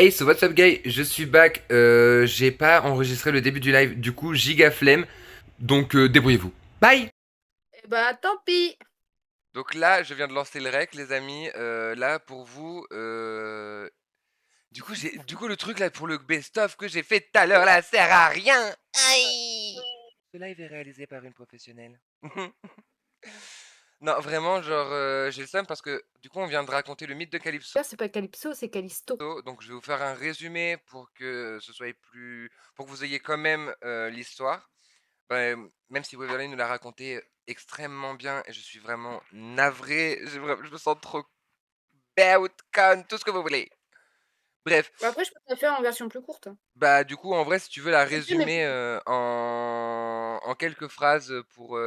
Hey, so what's up, guys? Je suis back. J'ai pas enregistré le début du live, du coup, giga flemme. Donc, débrouillez-vous. Bye! Eh bah, tant pis. Donc là, je viens de lancer le rec, les amis. Là, pour vous, du coup, le truc là pour le best-of que j'ai fait tout à l'heure là sert à rien. Aïe. Ce live est réalisé par une professionnelle. Non, vraiment, genre, j'ai le seum parce que du coup, on vient de raconter le mythe de Calypso. C'est pas Calypso, c'est Callisto. Donc, je vais vous faire un résumé pour que ce soit pour que vous ayez quand même l'histoire. Même si Waverly nous l'a raconté extrêmement bien et je suis vraiment navré, je me sens trop out, con, tout ce que vous voulez. Bref, Bah, après, je peux te la faire en version plus courte. bah du coup, en vrai, si tu veux la Ok, mais résumer en quelques phrases pour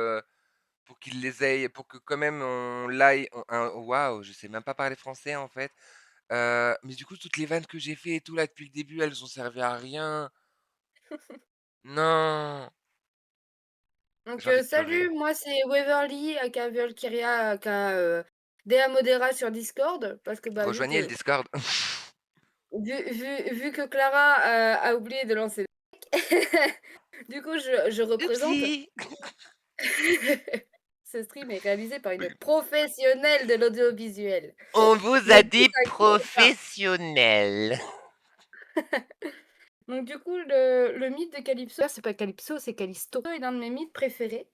qu'ils les aient, pour que quand même on l'aille. Waouh, je sais même pas parler français en fait. Mais du coup, toutes les vannes que j'ai fait et tout là depuis le début, elles ont servi à rien. Non, donc, j'ai envie de pleurer. salut, moi c'est Waverly, aka Valkyria, aka Dea Modera sur Discord. Parce que, bah, Rejoignez le Discord. vu que Clara a oublié de lancer le deck, du coup, je représente. Oupsie. Ce stream est réalisé par une professionnelle de l'audiovisuel. On vous Ne a vous dit inquiétez pas. professionnel. Donc, du coup, le mythe de Calypso, c'est pas Calypso, c'est Callisto. C'est l'un de mes mythes préférés.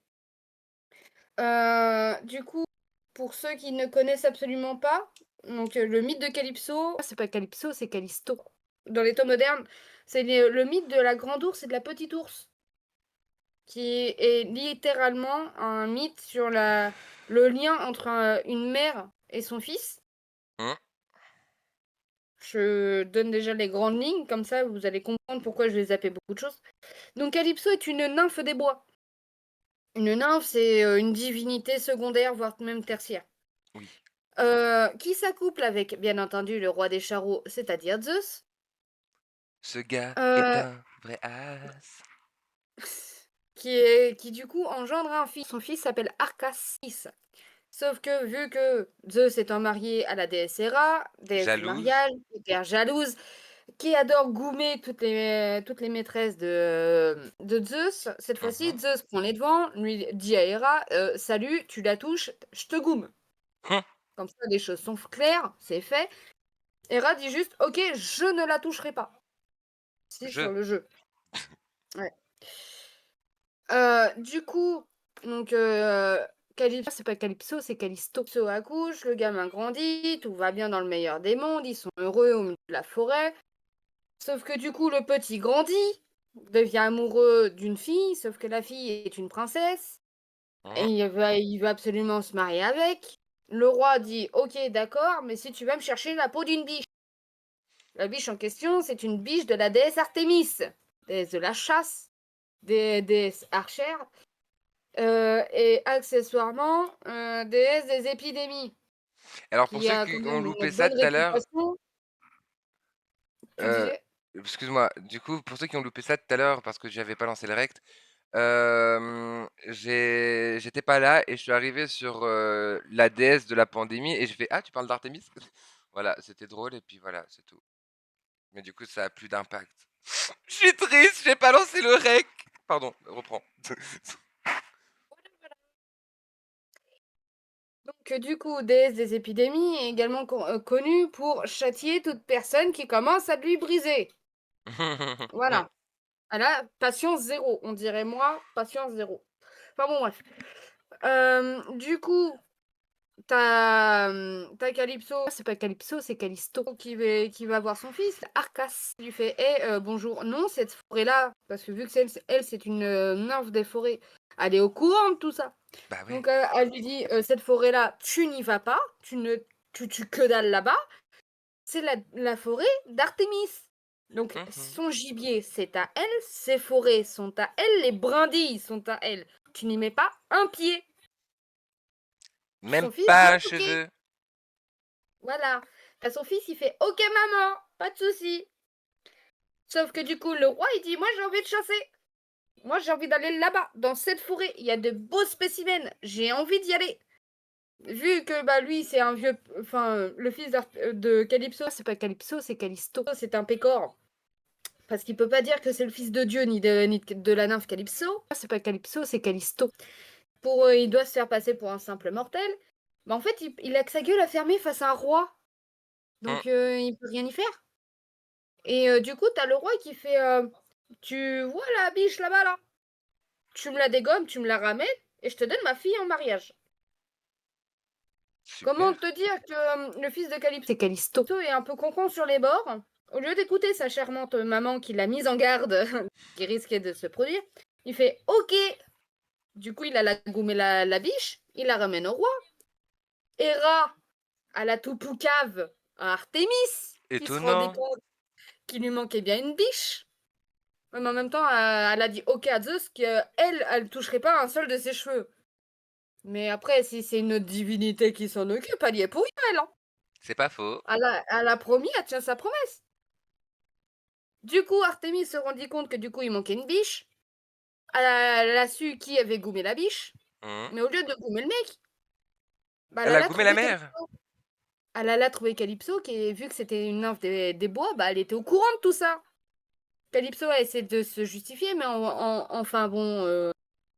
Du coup, pour ceux qui ne connaissent absolument pas, donc le mythe de Calypso, c'est pas Calypso, c'est Callisto. Dans les temps modernes, c'est le mythe de la grande ours et de la petite ours, qui est littéralement un mythe sur le lien entre une mère et son fils. Hein. Je donne déjà les grandes lignes, comme ça vous allez comprendre pourquoi je vais zapper beaucoup de choses. Donc Calypso est une nymphe des bois. Une nymphe, c'est une divinité secondaire, voire même tertiaire. Oui. Qui s'accouple avec, bien entendu, le roi des charreaux, c'est-à-dire Zeus. Ce gars est euh, un vrai as. qui du coup engendre un fils. Son fils s'appelle Arcas. Sauf que vu que Zeus étant marié à la déesse Héra, déesse du Jalouse. mariage, hyper jalouse, qui adore goumer toutes les maîtresses de Zeus, cette fois-ci, Mhm. Zeus prend les devants, lui dit à Héra, salut, tu la touches, je te goume. Hum. Comme ça, les choses sont claires, c'est fait. Hera dit juste, ok, je ne la toucherai pas. Si, Je. sur le jeu. Ouais. Du coup, donc, Calypso, c'est pas Calypso, c'est Callisto. Calypso accouche, le gamin grandit, tout va bien dans le meilleur des mondes, ils sont heureux au milieu de la forêt. Sauf que du coup, le petit grandit, devient amoureux d'une fille, sauf que la fille est une princesse, et Hum. il veut absolument se marier avec. Le roi dit, ok, d'accord, mais si tu vas me chercher la peau d'une biche. La biche en question, c'est une biche de la déesse Artémis, déesse de la chasse, des déesses archères, et accessoirement déesse des épidémies, Alors pour qui ceux a qui quand ont même loupé une ça bonne tout à l'heure, réputation. Tu euh, disais? excuse-moi, du coup, pour ceux qui ont loupé ça tout à l'heure parce que j'avais pas lancé le rect, j'étais pas là et je suis arrivé sur la déesse de la pandémie et j'ai fait ah tu parles d'Artémis? Voilà, c'était drôle et puis voilà, c'est tout. Mais du coup, ça a plus d'impact. Je suis triste, j'ai pas lancé le rec. Pardon, reprends. Donc du coup, déesse des épidémies est également connue pour châtier toute personne qui commence à lui briser. Voilà. Elle a patience zéro. On dirait moi, patience zéro. Enfin bon, bref. Du coup, t'as Calypso, c'est pas Calypso, c'est Callisto, qui va voir son fils, Arcas. Il lui fait bonjour. Non, cette forêt-là, parce que vu que elle, c'est une nymphe des forêts, elle est au courant de tout ça. Bah ouais. Donc, elle lui dit cette forêt-là, tu n'y vas pas, tu tues que dalle là-bas. C'est la forêt d'Artémis. Donc, Mhm. son gibier, c'est à elle, ses forêts sont à elle, les brindilles sont à elle. Tu n'y mets pas un pied. Même Son fils dit pas un ok. cheveu. Voilà. T'as son fils, il fait ok maman, pas de souci. Sauf que du coup, le roi, il dit moi j'ai envie de chasser. Moi j'ai envie d'aller là-bas, dans cette forêt. Il y a de beaux spécimens. J'ai envie d'y aller. vu que bah lui c'est un vieux, enfin le fils de Calypso, c'est pas Calypso, c'est Callisto, c'est un pécor. Parce qu'il peut pas dire que c'est le fils de Dieu ni de la nymphe Calypso. C'est pas Calypso, c'est Callisto. Il doit se faire passer pour un simple mortel. Bah en fait, il a que sa gueule à fermer face à un roi. Hum. Donc il peut rien y faire. Et du coup, t'as le roi qui fait tu vois la biche là-bas là? Tu me la dégommes, tu me la ramènes et je te donne ma fille en mariage. Comment Super. te dire que le fils de Calypso, c'est Callisto, est un peu concon sur les bords. Au lieu d'écouter sa charmante maman qui l'a mise en garde, qui risquait de se produire, il fait OK. Du coup, il a goumé la biche, il la ramène au roi. Héra, à la tout poucave, à Artémis, qui se rendait Étonnant. compte qu'il lui manquait bien une biche. Mais en même temps, elle a dit OK à Zeus qu'elle, elle toucherait pas un seul de ses cheveux. Mais après, si c'est une autre divinité qui s'en occupe, elle y est pour rien, elle. Hein. C'est pas faux. Elle a promis, elle tient sa promesse. Du coup, Artémis se rendit compte que du coup, il manquait une biche. Elle a su qui avait goumé la biche. Hum. Mais au lieu de goumer le mec, bah, Elle a goumé la mer. Elle alla trouver Calypso, qui, vu que c'était une nymphe des bois, bah, elle était au courant de tout ça. Calypso a essayé de se justifier, mais enfin bon,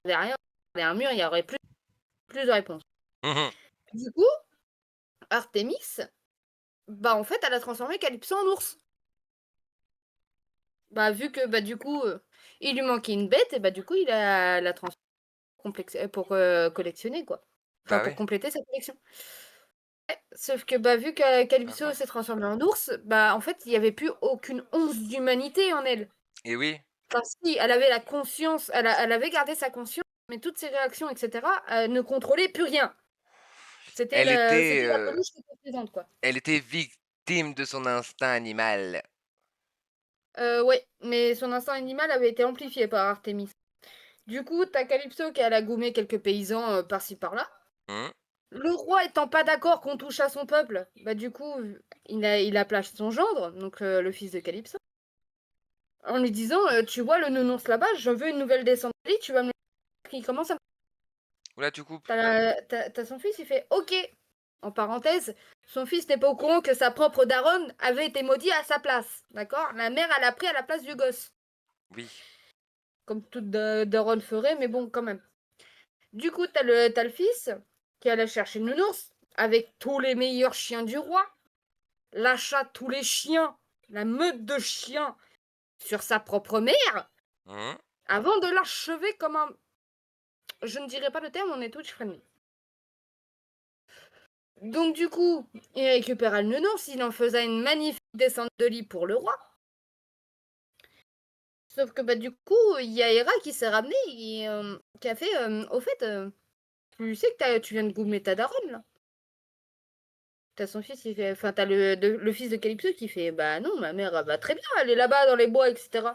derrière un mur, il y aurait plus de réponses. Mhm. Du coup, Artémis, bah en fait, elle a transformé Calypso en ours. Bah vu que bah du coup, il lui manquait une bête, et bah du coup, il a la transformée pour collectionner quoi. Enfin, Bah pour oui. compléter sa collection. Sauf que bah vu que Ah, Calypso s'est mince. transformée en ours, bah en fait, il n'y avait plus aucune once d'humanité en elle. Et oui, Enfin si, elle avait la conscience, elle avait gardé sa conscience, mais toutes ses réactions, etc., ne contrôlaient plus rien. elle était, C'était la peluche qui était présente, quoi. elle était victime de son instinct animal. Ouais, mais son instinct animal avait été amplifié par Artémis. Du coup, t'as Calypso qui a goumé quelques paysans par-ci par-là. Hum. Le roi étant pas d'accord qu'on touche à son peuple, bah du coup, il a placé son gendre, donc le fils de Calypso, en lui disant tu vois le nounours là-bas, je veux une nouvelle descendance, tu vas me le... Il commence à... Oula, tu coupes. T'as son fils, il fait OK. En parenthèse, son fils n'est pas au courant que sa propre daronne avait été maudite à sa place. D'accord? La mère, elle a pris à la place du gosse. Oui. Comme toute daronne ferait, mais bon, quand même. Du coup, t'as le fils qui allait chercher le nounours avec tous les meilleurs chiens du roi. L'achat tous les chiens, la meute de chiens sur sa propre mère, Hum. avant de l'achever comme un... Je ne dirais pas le terme, on est Twitch friendly. Donc du coup, il récupéra le nounours, il en faisait une magnifique descente de lit pour le roi. Sauf que bah du coup, il y a Hera qui s'est ramenée et qui a fait au fait, tu sais que tu viens de goumer ta daronne là. T'as son fils, il fait, enfin t'as le fils de Calypso qui fait bah non, ma mère elle va très bien, elle est là-bas dans les bois, etc.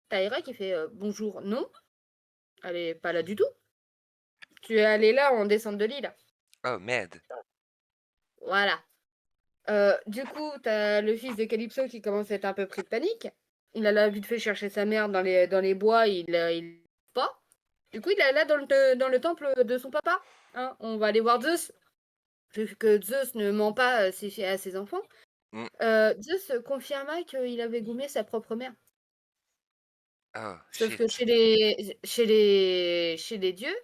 T'as Hera qui fait bonjour, non, elle est pas là du tout. Tu es allé là en descente de lit là. Oh, merde. Voilà. Du coup, t'as le fils de Calypso qui commence à être un peu pris de panique. Il a là vite fait chercher sa mère dans les bois, il pas. Du coup, il est là dans le temple de son papa. Hein. On va aller voir Zeus. Vu que Zeus ne ment pas à ses enfants. Hum. Zeus confirma qu'il avait goumé sa propre mère. Oh, Sauf que shit. chez les dieux,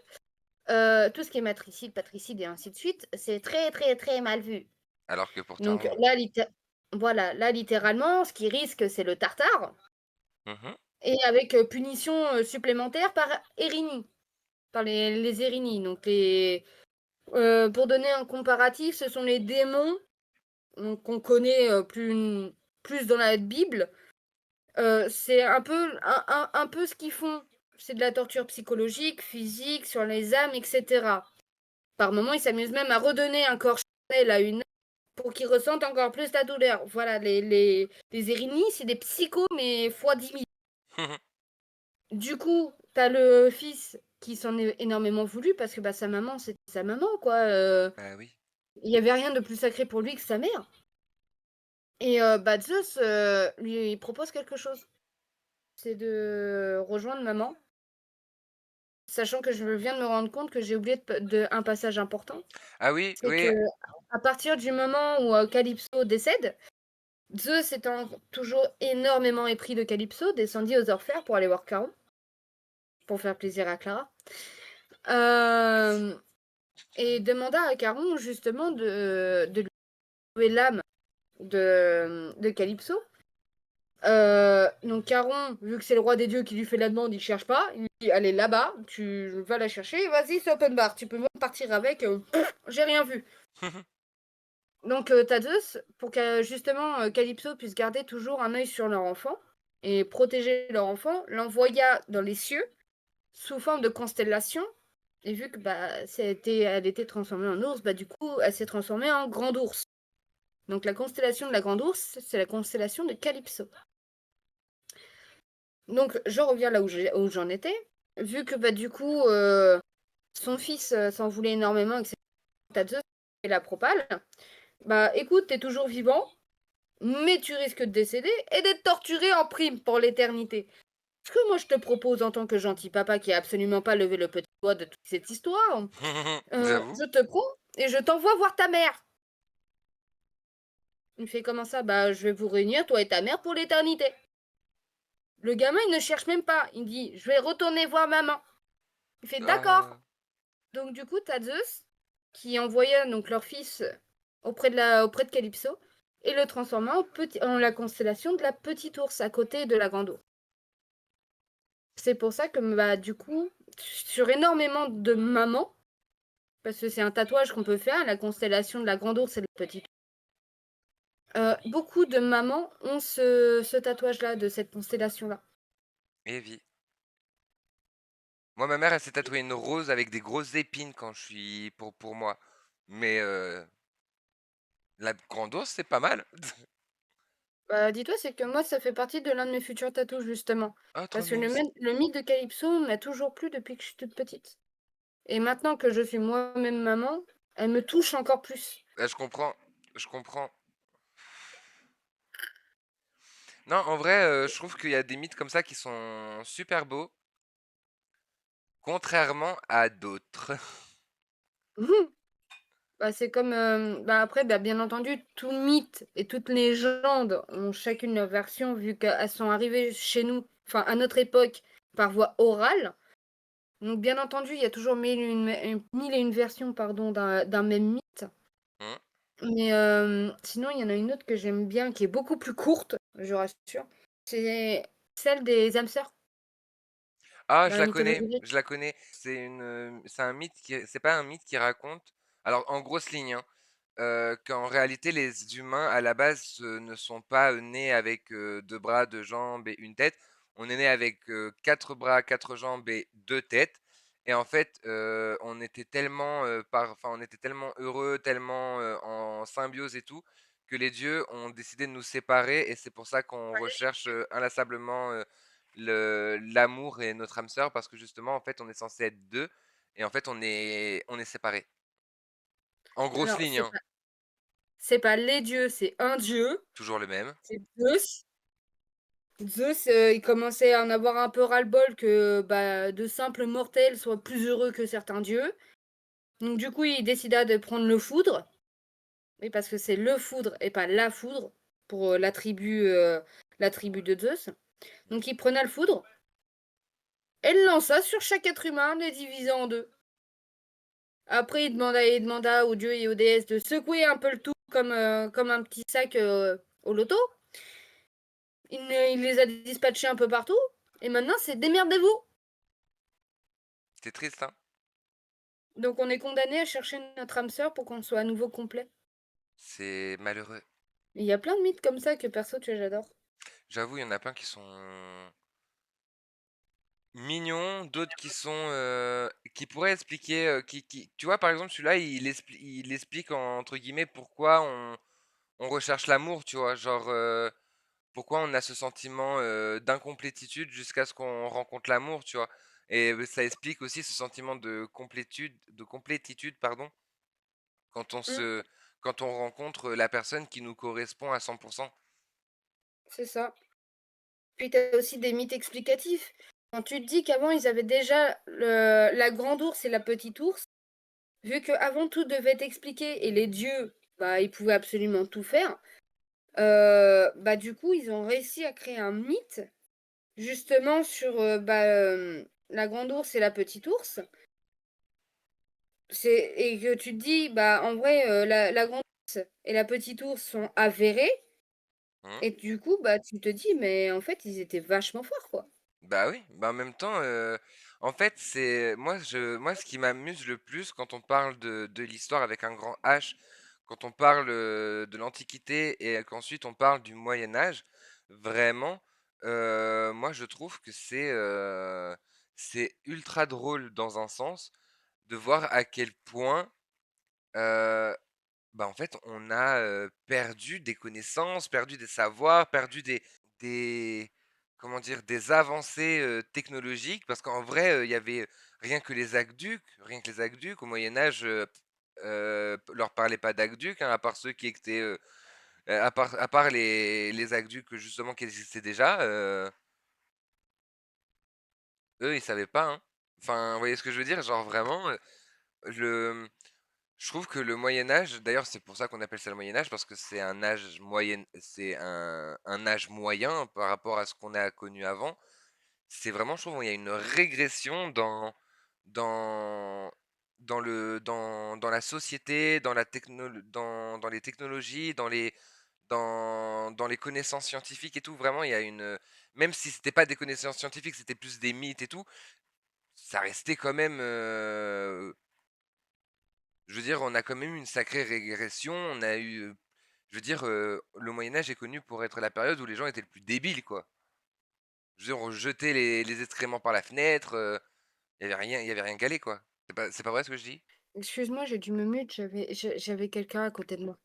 tout ce qui est matricide, patricide et ainsi de suite, c'est très très très mal vu. Alors que Donc pourtant... là, voilà, là littéralement, ce qui risque, c'est le tartare, Mhm. et avec punition supplémentaire par Erini, par les Erini. Donc pour donner un comparatif, ce sont les démons qu'on connaît plus dans la Bible. C'est un peu ce qu'ils font. C'est de la torture psychologique, physique, sur les âmes, etc. Par moments, ils s'amusent même à redonner un corps charnel à une pour qu'ils ressentent encore plus la douleur. Voilà, les Erini, c'est des psychos, mais fois 10 000. Du coup, t'as le fils qui s'en est énormément voulu parce que bah, sa maman, c'était sa maman, quoi. Bah oui. Il n'y avait rien de plus sacré pour lui que sa mère. Et bah, Zeus lui propose quelque chose. C'est de rejoindre maman sachant que je viens de me rendre compte que j'ai oublié un passage important. Ah oui, C'est que oui. à partir du moment où Calypso décède, Zeus étant toujours énormément épris de Calypso, descendit aux Orfèvres pour aller voir Charon, pour faire plaisir à Clara. Et demanda à Charon justement de lui trouver l'âme de Calypso. Donc Charon, vu que c'est le roi des dieux qui lui fait la demande, il cherche pas. Il dit allez là-bas, tu vas la chercher, vas-y, c'est open bar, tu peux même partir avec. J'ai rien vu. Donc t'as Zeus, pour que justement Calypso puisse garder toujours un œil sur leur enfant et protéger leur enfant, l'envoya dans les cieux sous forme de constellation. Et vu que elle était transformée en ours, du coup elle s'est transformée en grand ours. Donc la constellation de la grande ours, c'est la constellation de Calypso. Donc je reviens là où j'en étais. Vu que du coup son fils s'en voulait énormément, etc. T'as Zeus et la propale. Écoute, t'es toujours vivant, mais tu risques de décéder et d'être torturé en prime pour l'éternité. Ce que moi je te propose en tant que gentil papa qui a absolument pas levé le petit doigt de toute cette histoire, J'avoue. je te prends et je t'envoie voir ta mère. Il fait comment ça? Je vais vous réunir, toi et ta mère, pour l'éternité. Le gamin, il ne cherche même pas. Il dit, je vais retourner voir maman. Il fait, d'accord. Ah. Donc du coup, t'as Zeus qui envoya donc leur fils auprès de Calypso et le transforma en la constellation de la petite ours à côté de la grande ours. C'est pour ça que du coup, sur énormément de mamans, parce que c'est un tatouage qu'on peut faire, la constellation de la grande ours et de la petite ours, beaucoup de mamans ont ce tatouage-là, de cette constellation-là. Evie. Moi, ma mère, elle s'est tatouée une rose avec des grosses épines quand je suis pour moi. Mais la grande ours, c'est pas mal. Dis-toi, c'est que moi, ça fait partie de l'un de mes futurs tatous, justement. Ah, trop Parce que mignon. le mythe de Calypso m'a toujours plu depuis que je suis toute petite. Et maintenant que je suis moi-même maman, elle me touche encore plus. Ah, je comprends. Je comprends. Non, en vrai, je trouve qu'il y a des mythes comme ça qui sont super beaux, contrairement à d'autres. C'est comme après bien entendu tout mythe et toute légende ont chacune leur version vu qu'elles sont arrivées chez nous, enfin à notre époque par voie orale. Donc bien entendu, il y a toujours mille et une versions pardon d'un même mythe. Hmm. Mais sinon, il y en a une autre que j'aime bien qui est beaucoup plus courte, je rassure. C'est celle des âmes sœurs Ah, dans je la la mythologie connais, grecque. je la connais. C'est un mythe c'est pas un mythe qui raconte. Alors, en grosse ligne, hein, qu'en réalité, les humains à la base ne sont pas nés avec deux bras, deux jambes et une tête. On est né avec quatre bras, quatre jambes et deux têtes. Et en fait, on était tellement heureux, tellement en symbiose et tout, que les dieux ont décidé de nous séparer. Et c'est pour ça qu'on recherche inlassablement l'amour et notre âme sœur, parce que justement, en fait, on est censé être deux. Et en fait, on est séparés. En grosse Alors, ligne, hein. c'est pas les dieux, c'est un dieu. Toujours le même. C'est Zeus. Zeus, il commençait à en avoir un peu ras-le-bol que de simples mortels soient plus heureux que certains dieux. Donc du coup, il décida de prendre le foudre. Oui, parce que c'est le foudre et pas la foudre pour la tribu de Zeus. Donc il prenait le foudre et le lança sur chaque être humain, les divisant en deux. Après, il demanda aux dieux et aux déesses de secouer un peu le tout comme un petit sac au loto. Il les a dispatchés un peu partout. Et maintenant, c'est démerdez-vous. C'est triste, hein. Donc on est condamné à chercher notre âme sœur pour qu'on soit à nouveau complet. C'est malheureux. Il y a plein de mythes comme ça que perso, tu vois, j'adore. J'avoue, il y en a plein qui sont mignons, d'autres qui sont qui pourraient expliquer tu vois par exemple celui-là il explique entre guillemets pourquoi on recherche l'amour, tu vois, genre pourquoi on a ce sentiment d'incomplétitude jusqu'à ce qu'on rencontre l'amour, tu vois. Et ça explique aussi ce sentiment de complétitude, pardon, quand on Mm, se quand on rencontre la personne qui nous correspond à 100%. c'est ça. Puis t'as aussi des mythes explicatifs. Quand tu te dis qu'avant, ils avaient déjà la grande ours et la petite ours, vu qu'avant tout devait être expliqué et les dieux, bah, ils pouvaient absolument tout faire, bah, du coup, ils ont réussi à créer un mythe, justement, sur la grande ours et la petite ours. Et que tu te dis, bah, en vrai, la grande ours et la petite ours sont avérées, Mmh. et du coup, bah, tu te dis, mais en fait, ils étaient vachement forts, quoi. Bah oui, bah en même temps, en fait, c'est moi ce qui m'amuse le plus quand on parle de l'histoire avec un grand H, quand on parle de l'Antiquité et qu'ensuite on parle du Moyen Âge, vraiment, moi je trouve que c'est ultra drôle dans un sens de voir à quel point euh, bah en fait on a perdu des connaissances, perdu des savoirs, perdu des comment dire, des avancées, technologiques parce qu'en vrai, il y avait rien que les aqueducs, rien que les aqueducs au Moyen Âge, leur parlaient pas d'aqueducs, hein, à part ceux qui étaient, à part les aqueducs justement qui existaient déjà, eux ils savaient pas, hein. Enfin, vous voyez ce que je veux dire? Genre vraiment, le je trouve que le Moyen Âge, d'ailleurs c'est pour ça qu'on appelle ça le Moyen Âge, parce que c'est un âge moyen par rapport à ce qu'on a connu avant. C'est vraiment, je trouve, il y a une régression dans, dans la société, dans les technologies, dans les connaissances scientifiques et tout. Vraiment, il y a même si c'était pas des connaissances scientifiques, c'était plus des mythes et tout, ça restait quand même. Je veux dire, on a quand même eu une sacrée régression. On a eu. Je veux dire, le Moyen-Âge est connu pour être la période où les gens étaient le plus débiles, quoi. Je veux dire, on jetait les excréments par la fenêtre. Il y avait rien calé, quoi. C'est pas vrai ce que je dis? Excuse-moi, j'ai dû me mute, j'avais quelqu'un à côté de moi.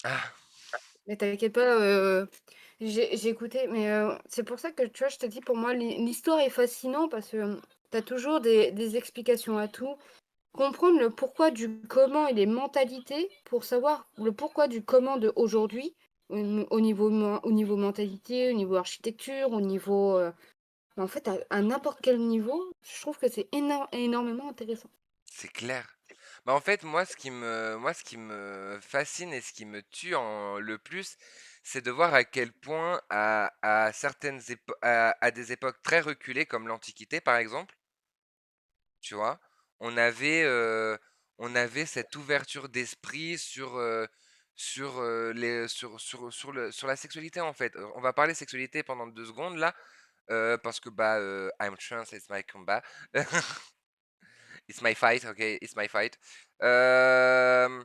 Ah, Mais t'inquiète pas, j'ai écouté, mais c'est pour ça que, tu vois, je te dis, pour moi, l'histoire est fascinant parce que tu toujours des explications à tout. Comprendre le pourquoi du comment et les mentalités pour savoir le pourquoi du comment de aujourd'hui, au niveau mentalité, au niveau architecture, au niveau, en fait, à n'importe quel niveau, je trouve que c'est énormément intéressant. c'est clair. Bah en fait, moi ce qui me fascine et ce qui me tue le plus, c'est de voir à quel point à à des époques très reculées comme l'Antiquité par exemple, tu vois, on avait, euh, on avait cette ouverture d'esprit sur la sexualité en fait. On va parler sexualité pendant 2 secondes là, parce que bah I'm trans, it's my combat. It's my fight, ok, it's my fight. Euh,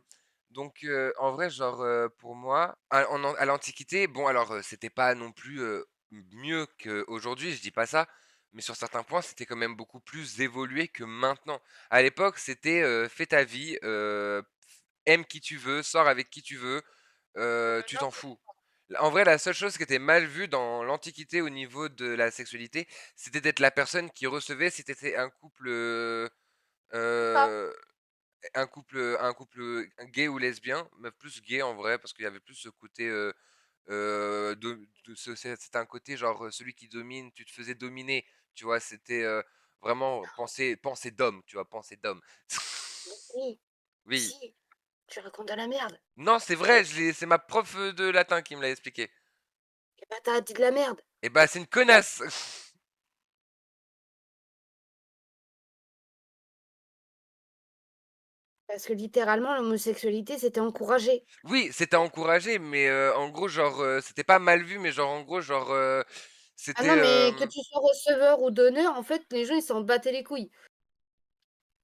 donc en vrai, genre pour moi, à l'Antiquité, bon alors c'était pas non plus mieux qu'aujourd'hui, je dis pas ça, mais sur certains points, c'était quand même beaucoup plus évolué que maintenant. À l'époque, c'était fais ta vie, aime qui tu veux, sors avec qui tu veux, tu t'en fous. En vrai, la seule chose qui était mal vue dans l'Antiquité au niveau de la sexualité, c'était d'être la personne qui recevait si t'étais un couple. Ça. Euh, un couple gay ou lesbien, mais plus gay en vrai, parce qu'il y avait plus ce côté, c'était un côté genre celui qui domine, tu te faisais dominer, tu vois, c'était vraiment penser d'homme, tu vois, penser d'homme. Oui, Oui. si, tu racontes de la merde. Non, c'est vrai, c'est ma prof de latin qui me l'a expliqué. Eh ben, t'as dit de la merde. Et bah, c'est une connasse. Parce que littéralement, l'homosexualité, c'était encouragé. Oui, c'était encouragé, mais en gros, genre, c'était pas mal vu, mais genre, en gros, genre, Ah c'était. non, mais que tu sois receveur ou donneur, en fait, les gens, ils s'en battaient les couilles.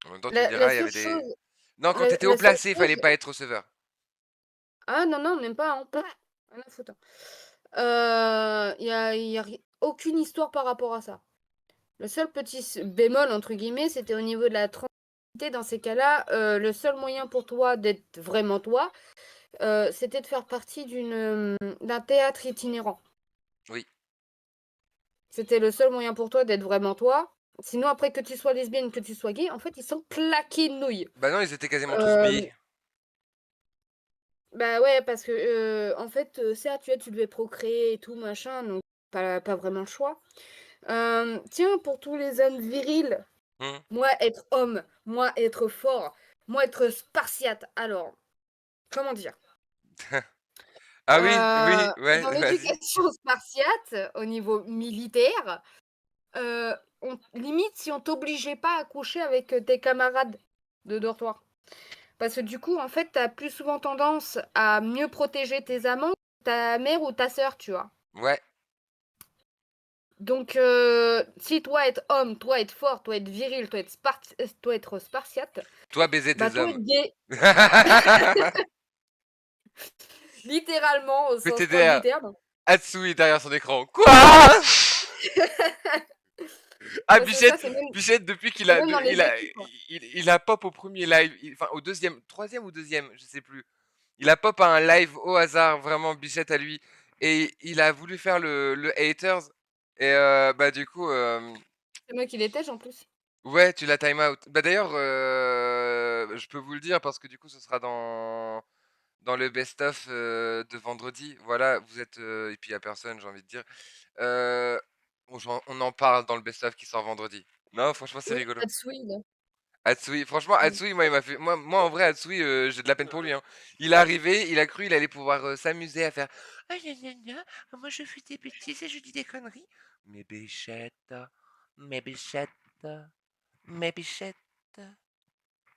En même temps, tu me La diras, il y avait seule des. chose, Non, quand t'étais haut la seule placé, il chose. fallait pas être receveur. Ah non, non, même pas, hein. Rien à foutre, hein. Y a aucune histoire par rapport à ça. Le seul petit bémol, entre guillemets, c'était au niveau de la tranquillité. Dans ces cas-là, le seul moyen pour toi d'être vraiment toi, c'était de faire partie d'un théâtre itinérant. Oui. C'était le seul moyen pour toi d'être vraiment toi. Sinon, après que tu sois lesbienne, que tu sois gay, en fait, ils sont claqués de nouilles. Bah non, ils étaient quasiment tous Euh, bi. Bah ouais, parce que en fait, certes, tu devais procréer et tout, machin, donc pas vraiment le choix. Tiens, pour tous les hommes virils, Hmm. moi être homme, moi être fort, moi être spartiate. Alors, comment dire? Ah oui, oui, Dans ouais, vas-y. l'éducation spartiate, au niveau militaire, limite si on t'obligeait pas à coucher avec, tes camarades de dortoir. Parce que du coup, en fait, tu as plus souvent tendance à mieux protéger tes amants que ta mère ou ta sœur, tu vois? Ouais, Donc, si toi être homme, toi être fort, toi être viril, toi être spartiate, toi baiser bah tes toi hommes. être gay. Littéralement, au sens propre du PTDR, terme. Hatsui derrière son écran. Quoi? Ah, Parce que ça, Bichette, c'est même Bichette, depuis qu'il c'est a, même dans les équipes, hein. il a pop au premier live, enfin au deuxième, troisième ou deuxième, je sais plus. Il a pop à un live au hasard, vraiment Bichette à lui, et il a voulu faire le haters, et bah du coup, C'est moi qui les tège en plus. ouais, tu l'as time out. Bah d'ailleurs, je peux vous le dire parce que du coup, ce sera dans le best-of de vendredi. Voilà, vous êtes, et puis il y a personne, j'ai envie de dire. Euh, on en parle dans le best-of qui sort vendredi. Non, franchement, c'est Oui, rigolo. Hatsui, là. Hatsui, franchement, Mmh. Hatsui, moi, il m'a fait. Moi, en vrai, Hatsui, j'ai de la peine pour lui, hein. Il est arrivé, il a cru il allait pouvoir s'amuser à faire. Ah, gna, gna, gna, moi, je fais des bêtises et je dis des conneries. Mais Bichette, mais Bichette, mais Bichette,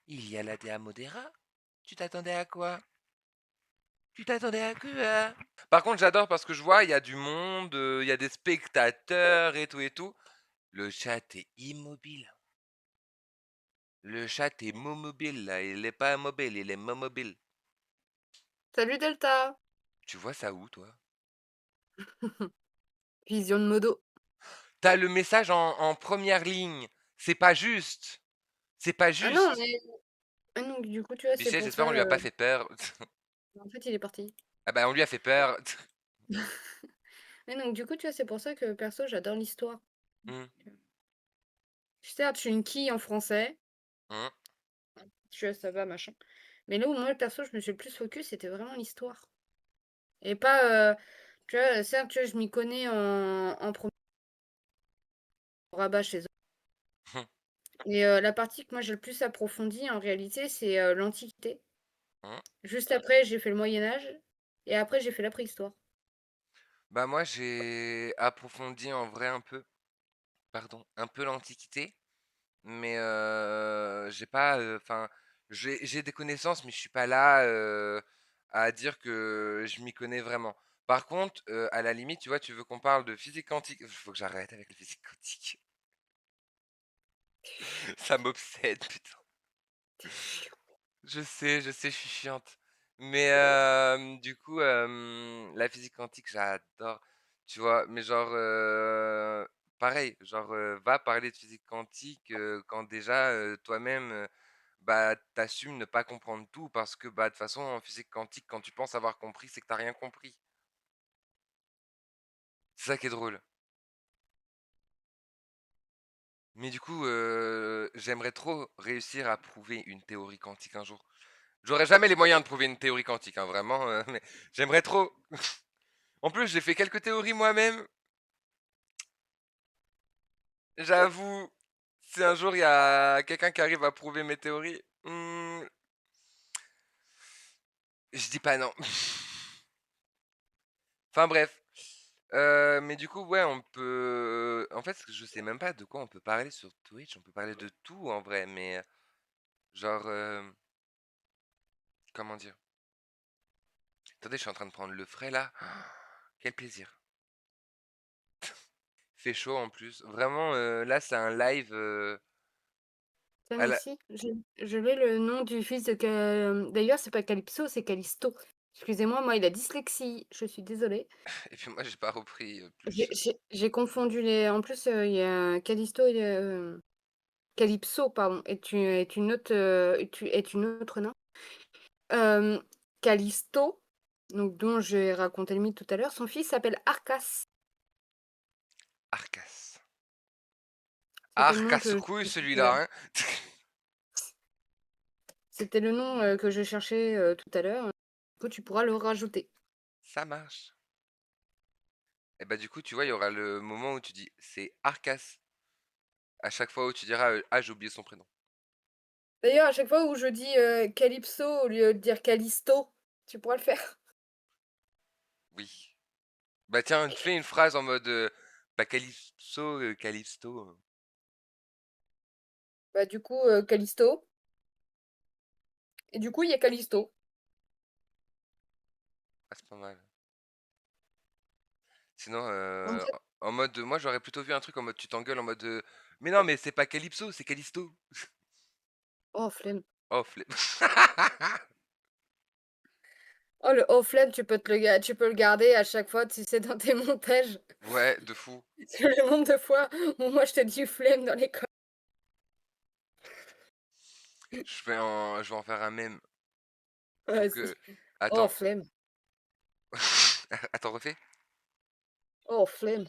il y a la Dea Modera. Tu t'attendais à quoi? Tu t'attendais à quoi? Par contre, j'adore parce que je vois, il y a du monde, il y a des spectateurs et tout et tout. Le chat est immobile. Le chat est mobile là, il est pas mobile, il est mobile. Salut Delta! Tu vois ça où, toi? Vision de modo. T'as le message en première ligne. C'est pas juste. C'est pas Ah non, juste. mais non, du coup, tu vois, c'est Bichette, pour j'espère ça, on lui a pas fait peur. en fait, il est parti. Ah bah on lui a fait peur. Mais donc, du coup, tu vois, c'est pour ça que perso, j'adore l'histoire. Hmm, Certes, je suis une quille en français, hmm. tu vois, ça va, machin. Mais là où moi, perso, je me suis le plus focus, c'était vraiment l'histoire. Et pas, tu vois, certes, tu vois, je m'y connais en premier rabat chez eux. Et la partie que moi j'ai le plus approfondie en réalité, c'est l'Antiquité. Hmm. Juste après, j'ai fait le Moyen Âge. Et après, j'ai fait la préhistoire. Bah moi j'ai approfondi en vrai un peu, pardon, un peu l'Antiquité, mais j'ai pas, enfin, j'ai des connaissances, mais je suis pas là à dire que je m'y connais vraiment. Par contre, à la limite, tu vois, tu veux qu'on parle de physique quantique, faut que j'arrête avec la physique quantique. Ça m'obsède, putain. C'est chiant. Je sais, je suis chiante. Mais du coup, la physique quantique, j'adore. Tu vois, mais genre, pareil, genre, va parler de physique quantique quand déjà, toi-même, bah, t'assumes ne pas comprendre tout parce que, bah, de toute façon, en physique quantique, quand tu penses avoir compris, c'est que t'as rien compris. C'est ça qui est drôle. Mais du coup, j'aimerais trop réussir à prouver une théorie quantique un jour. J'aurais jamais les moyens de prouver une théorie quantique, hein, vraiment, mais j'aimerais trop. En plus, j'ai fait quelques théories moi-même. J'avoue, si un jour il y a quelqu'un qui arrive à prouver mes théories, je dis pas non. Enfin bref. Mais du coup, ouais, on peut. En fait, je sais même pas de quoi on peut parler sur Twitch. On peut parler de tout en vrai, mais genre, comment dire? Attendez, je suis en train de prendre le frais là. Quel plaisir. Fait chaud en plus. Vraiment, là, c'est un live. Tiens, À la- ici, je l'ai le nom du fils de... D'ailleurs, c'est pas Calypso, c'est Callisto. Excusez-moi, moi, il a dyslexie. Je suis désolée. Et puis moi, j'ai pas repris J'ai plus. j'ai confondu les... En plus, il y a Callisto et... Calypso, pardon, est une autre nom. Euh, Callisto, donc, dont j'ai raconté le mythe tout à l'heure, son fils s'appelle Arcas. Arcas. C'était le nom Arcas que je couille cherchais tout à l'heure. celui-là, hein. C'était le nom que je cherchais tout à l'heure. Du coup, tu pourras le rajouter. Ça marche. Et bah du coup, tu vois, il y aura le moment où tu dis c'est Arcas. À chaque fois où tu diras ah, j'ai oublié son prénom. D'ailleurs, à chaque fois où je dis Calypso au lieu de dire Callisto, tu pourras le faire. Oui. Bah tiens, fais une phrase en mode bah Calypso, Callisto. Bah, du coup, Callisto. Et du coup, il y a Callisto. Ah, c'est pas mal. Sinon, En fait, en mode, moi j'aurais plutôt vu un truc en mode tu t'engueules en mode mais non, mais c'est pas Calypso, c'est Callisto. oh, flemme. Oh, flemme. Oh, le oh, flemme, tu peux le garder à chaque fois, tu sais, dans tes montages. Ouais, de fou. C'est le nombre de fois où moi je te dis flemme dans l'école. Je vais en faire un mème pour Vas-y. que. Oh, Attends. flemme. Attends, refais. Oh, flemme.